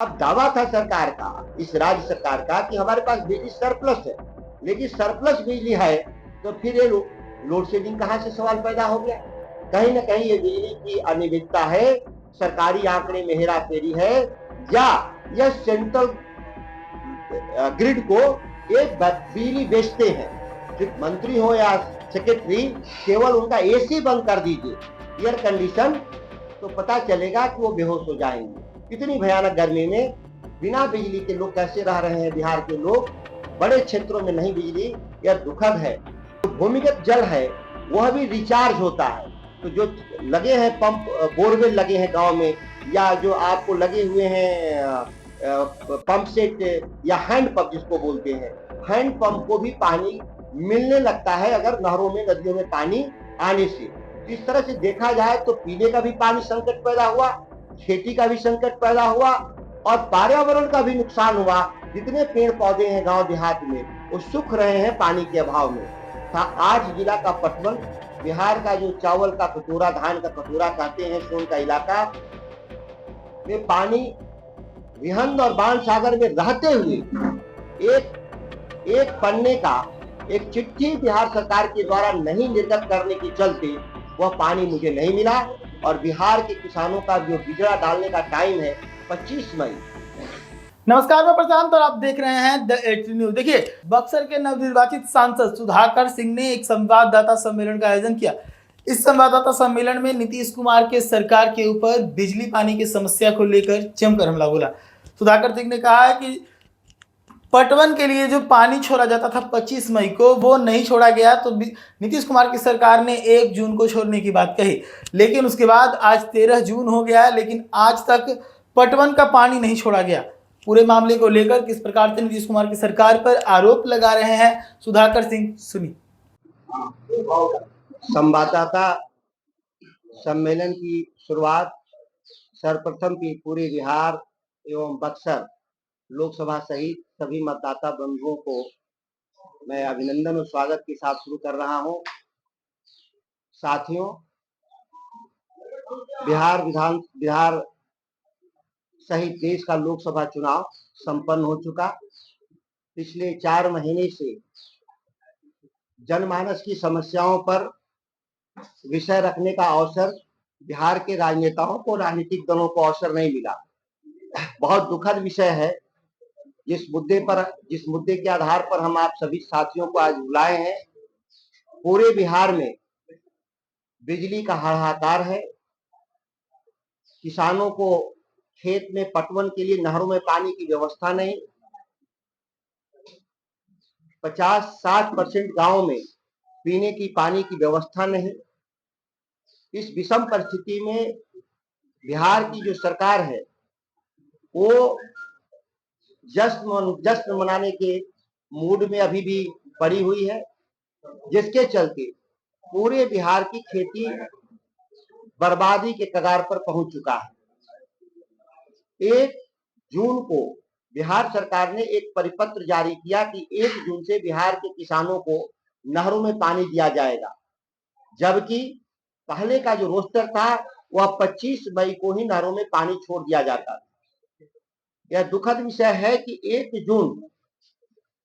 अब दावा था सरकार का, इस राज्य सरकार का, कि हमारे पास बिजली सरप्लस है, लेकिन सरप्लस बिजली है तो फिर ये लोड शेडिंग कहां से सवाल पैदा हो गया। कहीं ना कहीं ये बिजली की अनियमितता है, सरकारी आंकड़े में हेरा फेरी है, या यह सेंट्रल ग्रिड को एक बिजली बेचते हैं। फिर मंत्री हो या सेक्रेटरी, केवल उनका एसी बंद कर दीजिए, एयर कंडीशन, तो पता चलेगा कि वो बेहोश हो जाएंगे। इतनी भयानक गर्मी में बिना बिजली के लोग कैसे रह रहे हैं बिहार के लोग। बड़े क्षेत्रों में नहीं बिजली, यह दुखद है। तो भूमिगत जल है वह भी रिचार्ज होता है। तो जो लगे हैं पंप, बोरवेल लगे हैं गांव में, या जो आपको लगे हुए हैं पंप सेट या हैंड पंप जिसको बोलते हैं, हैंड पंप को भी पानी मिलने लगता है अगर नहरों में नदियों में पानी आने से। इस तरह से देखा जाए तो पीने का भी पानी संकट पैदा हुआ, खेती का भी संकट पैदा हुआ, और पर्यावरण का भी नुकसान हुआ। जितने पेड़ पौधे हैं गांव देहात में वो सूख रहे हैं पानी के अभाव में। आज जिला का पटवन, बिहार का जो चावल का कटोरा, धान का कटोरा कहते हैं, सोन का इलाका में पानी विहंद और बाण सागर में रहते हुए एक पन्ने का एक चिट्ठी बिहार सरकार के द्वारा नहीं निर्गत करने के चलते वह पानी मुझे नहीं मिला। और बिहार के किसानों का जो बिजड़ा डालने का टाइम है 25 मई। नमस्कार, मैं प्रशांत और आप देख रहे हैं द एटी न्यूज। देखिए, बक्सर के नवनिर्वाचित सांसद सुधाकर सिंह ने एक संवाददाता सम्मेलन का आयोजन किया। इस संवाददाता सम्मेलन में नीतीश कुमार के सरकार के ऊपर बिजली पानी की समस्या को लेकर जमकर हमला बोला। सुधाकर सिंह ने कहा है कि पटवन के लिए जो पानी छोड़ा जाता था 25 मई को, वो नहीं छोड़ा गया, तो नीतीश कुमार की सरकार ने 1 जून को छोड़ने की बात कही। लेकिन उसके बाद आज 13 जून हो गया है, लेकिन आज तक पटवन का पानी नहीं छोड़ा गया। पूरे मामले को लेकर किस प्रकार से नीतीश कुमार की सरकार पर आरोप लगा रहे हैं सुधाकर सिंह, सुनिए। संवाददाता सम्मेलन की शुरुआत सर्वप्रथम की पूरे बिहार एवं बक्सर लोकसभा सहित सभी मतदाता बंधुओं को मैं अभिनंदन और स्वागत के साथ शुरू कर रहा हूं। साथियों, बिहार सहित देश का लोकसभा चुनाव संपन्न हो चुका। पिछले 4 महीने से जनमानस की समस्याओं पर विषय रखने का अवसर बिहार के राजनेताओं को, राजनीतिक दलों को अवसर नहीं मिला। बहुत दुखद विषय है। जिस मुद्दे के आधार पर हम आप सभी साथियों को आज बुलाए हैं, पूरे बिहार में बिजली का हाहाकार है। किसानों को खेत में पटवन के लिए नहरों में पानी की व्यवस्था नहीं। 50-60% गांव में पीने की पानी की व्यवस्था नहीं। इस विषम परिस्थिति में बिहार की जो सरकार है वो जश्न मनाने के मूड में अभी भी पड़ी हुई है, जिसके चलते पूरे बिहार की खेती बर्बादी के कगार पर पहुंच चुका है। 1 जून को बिहार सरकार ने एक परिपत्र जारी किया कि 1 जून से बिहार के किसानों को नहरों में पानी दिया जाएगा, जबकि पहले का जो रोस्टर था वह 25 मई को ही नहरों में पानी छोड़ दिया जाता था। यह दुखद विषय है कि 1 जून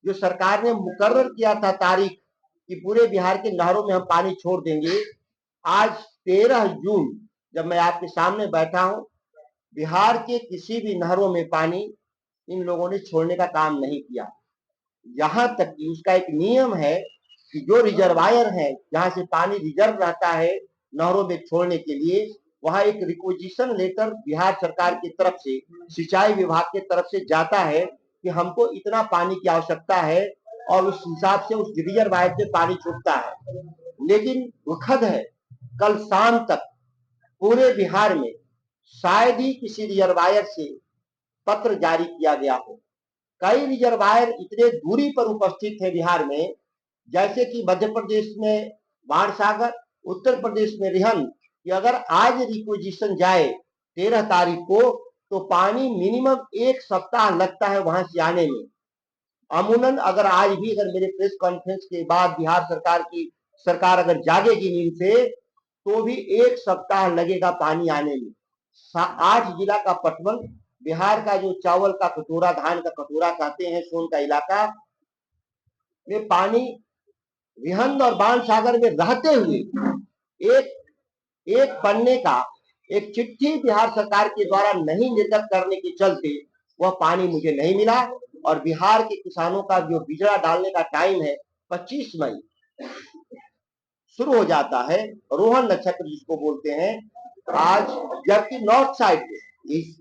जो सरकार ने मुकर्रर किया था तारीख कि पूरे बिहार के नहरों में हम पानी छोड़ देंगे, आज 13 जून जब मैं आपके सामने बैठा हूं, बिहार के किसी भी नहरों में पानी इन लोगों ने छोड़ने का काम नहीं किया। यहां तक कि उसका एक नियम है कि जो रिजर्वायर है, जहां से पानी रिजर्व रहता है नहरों में छोड़ने के लिए, वहां एक रिक्वेजिशन लेटर बिहार सरकार की तरफ से, सिंचाई विभाग की तरफ से जाता है कि हमको इतना पानी की आवश्यकता है, और उस हिसाब से उस रिजर्वायर से पानी छूटता है। लेकिन दुखद है, कल शाम तक पूरे बिहार में शायद ही किसी रिजर्वायर से पत्र जारी किया गया हो। कई रिजर्वायर इतने दूरी पर उपस्थित है बिहार में, जैसे कि मध्य प्रदेश में बाणसागर, उत्तर प्रदेश में रिहंद, कि अगर आज रिक्वेजिशन जाए 13 तारीख को तो पानी मिनिमम 1 सप्ताह लगता है वहां से आने में। अमूमन अगर आज भी अगर मेरे प्रेस कॉन्फ्रेंस के बाद बिहार सरकार अगर जागेगी नींद से, तो भी 1 सप्ताह लगेगा पानी आने में। 8 जिला का पटवन बिहार का जो चावल का कटोरा, धान का कटोरा कहते हैं, सोन का इलाका में पानी विहंद और बाण सागर में रहते हुए एक पन्ने का एक चिट्ठी बिहार सरकार के द्वारा नहीं निर्गत करने के चलते वह पानी मुझे नहीं मिला। और बिहार के किसानों का जो बिजड़ा डालने का टाइम है 25 मई शुरू हो जाता है, रोहन नक्षत्र जिसको बोलते हैं आज, जबकि नॉर्थ साइड में,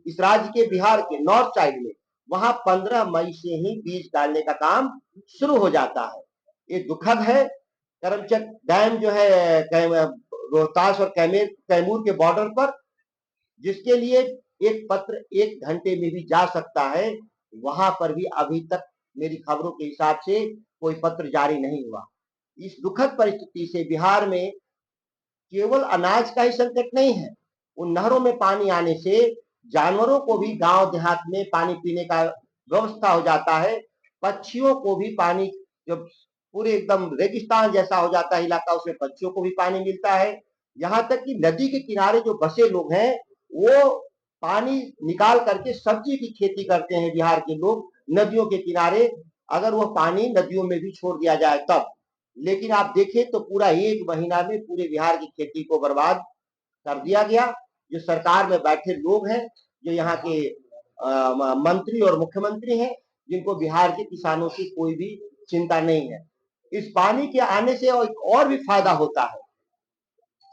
इस राज्य के बिहार के नॉर्थ साइड में वहां 15 मई से ही बीज डालने का काम शुरू हो जाता है। ये दुखद है। करमचट डैम जो है रोहतास और कैमूर के बॉर्डर पर, जिसके लिए एक पत्र 1 घंटे में भी जा सकता है, वहां पर भी अभी तक मेरी खबरों के हिसाब से कोई पत्र जारी नहीं हुआ। इस दुखद परिस्थिति से बिहार में केवल अनाज का ही संकट नहीं है, उन नहरों में पानी आने से जानवरों को भी गांव देहात में पानी पीने का व्यवस्था हो जाता है, पक्षियों को भी पानी, जब पूरे एकदम रेगिस्तान जैसा हो जाता है इलाका, उसमें पक्षियों को भी पानी मिलता है। यहाँ तक कि नदी के किनारे जो बसे लोग हैं वो पानी निकाल करके सब्जी की खेती करते हैं। बिहार के लोग नदियों के किनारे, अगर वह पानी नदियों में भी छोड़ दिया जाए तब, लेकिन आप देखें तो पूरा 1 महीना में पूरे बिहार की खेती को बर्बाद कर दिया गया। जो सरकार में बैठे लोग हैं, जो यहाँ के मंत्री और मुख्यमंत्री हैं, जिनको बिहार के किसानों की कोई भी चिंता नहीं है। इस पानी के आने से और भी फायदा होता है,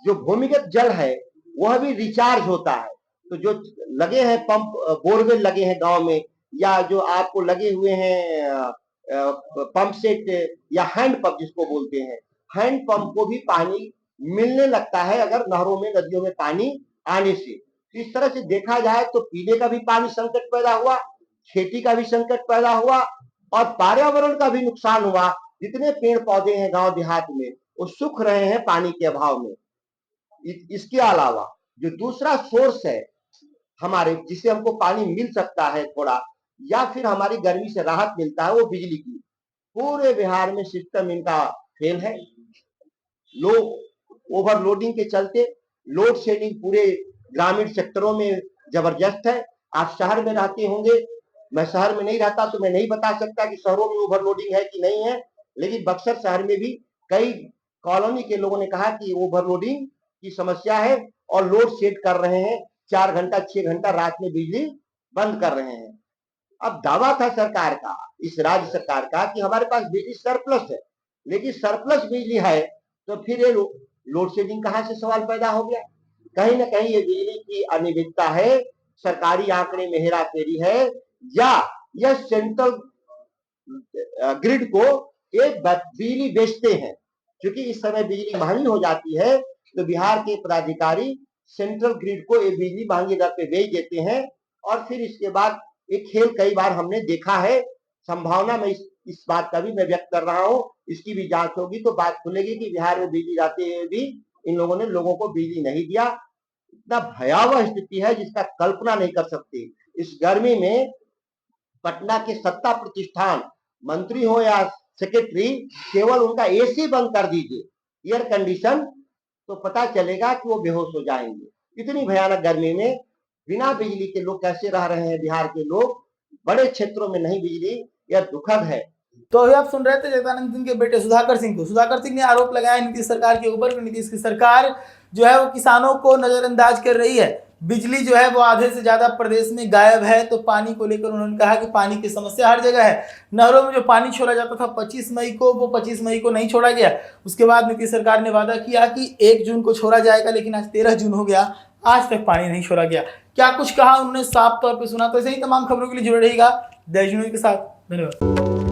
जो भूमिगत जल है वह भी रिचार्ज होता है। तो जो लगे हैं पंप, बोरवेल लगे हैं गांव में, या जो आपको लगे हुए हैं पंप सेट या हैंड पंप जिसको बोलते हैं, हैंड पंप को भी पानी मिलने लगता है अगर नहरों में, नदियों में पानी आने से। इस तरह से देखा जाए तो पीने का भी पानी संकट पैदा हुआ, खेती का भी संकट पैदा हुआ और पर्यावरण का भी नुकसान हुआ। जितने पेड़ पौधे हैं गांव देहात में वो सूख रहे हैं पानी के अभाव में। इसके अलावा जो दूसरा सोर्स है हमारे, जिससे हमको पानी मिल सकता है थोड़ा, या फिर हमारी गर्मी से राहत मिलता है, वो बिजली की। पूरे बिहार में सिस्टम इनका फेल है। ओवरलोडिंग के चलते लोड शेडिंग पूरे ग्रामीण सेक्टरों में जबरदस्त है। आप शहर में रहते होंगे, मैं शहर में नहीं रहता तो मैं नहीं बता सकता कि शहरों में ओवरलोडिंग है कि नहीं है, लेकिन बक्सर शहर में भी कई कॉलोनी के लोगों ने कहा कि ओवरलोडिंग की समस्या है और लोड शेड कर रहे हैं, 4 घंटा 6 घंटा रात में बिजली बंद कर रहे हैं। अब दावा था सरकार का, इस राज्य सरकार का, कि हमारे पास बिजली सरप्लस है, लेकिन सरप्लस बिजली है तो फिर ये लोड शेडिंग कहां से सवाल पैदा हो गया। कहीं ना कहीं ये बिजली की अनियमितता है, सरकारी आंकड़े में हेरा फेरी है, या यह सेंट्रल ग्रिड को एक बिजली बेचते हैं। क्योंकि इस समय बिजली महंगी हो जाती है तो बिहार के पदाधिकारी सेंट्रल ग्रिड को ये बिजली महंगी दर पे बेच देते हैं और फिर इसके बाद एक खेल कई बार हमने देखा है। संभावना में इस बात का भी मैं व्यक्त कर रहा हूं, इसकी भी जांच होगी तो बात खुलेगी कि बिहार में बिजली जाते हुए भी इन लोगों ने लोगों को बिजली नहीं दिया। इतना भयावह स्थिति है जिसका कल्पना नहीं कर सकते। इस गर्मी में पटना के सत्ता प्रतिष्ठान मंत्री हो या सेक्रेटरी, केवल उनका एसी बंद कर दीजिए, एयर कंडीशन, तो पता चलेगा कि वो बेहोश हो जाएंगे। इतनी भयानक गर्मी में बिना बिजली के लोग कैसे रह रहे हैं बिहार के लोग, बड़े क्षेत्रों में नहीं बिजली, यह दुखद है। तो अभी आप सुन रहे थे जगदानंद सिंह के बेटे सुधाकर सिंह को। सुधाकर सिंह ने आरोप लगाया नीतीश सरकार के ऊपर कि नीतीश की सरकार जो है वो किसानों को नजरअंदाज कर रही है। बिजली जो है वो आधे से ज्यादा प्रदेश में गायब है। तो पानी को लेकर उन्होंने कहा कि पानी की समस्या हर जगह है। नहरों में जो पानी छोड़ा जाता था 25 मई को, वो 25 मई को नहीं छोड़ा गया। उसके बाद नीतीश सरकार ने वादा किया कि 1 जून को छोड़ा जाएगा, लेकिन आज 13 जून हो गया, आज तक पानी नहीं छोड़ा गया। क्या कुछ कहा उन्होंने साफ तौर पर सुना। तो ऐसे ही तमाम खबरों के लिए जुड़े रहिएगा द एज न्यूज़ के साथ। धन्यवाद।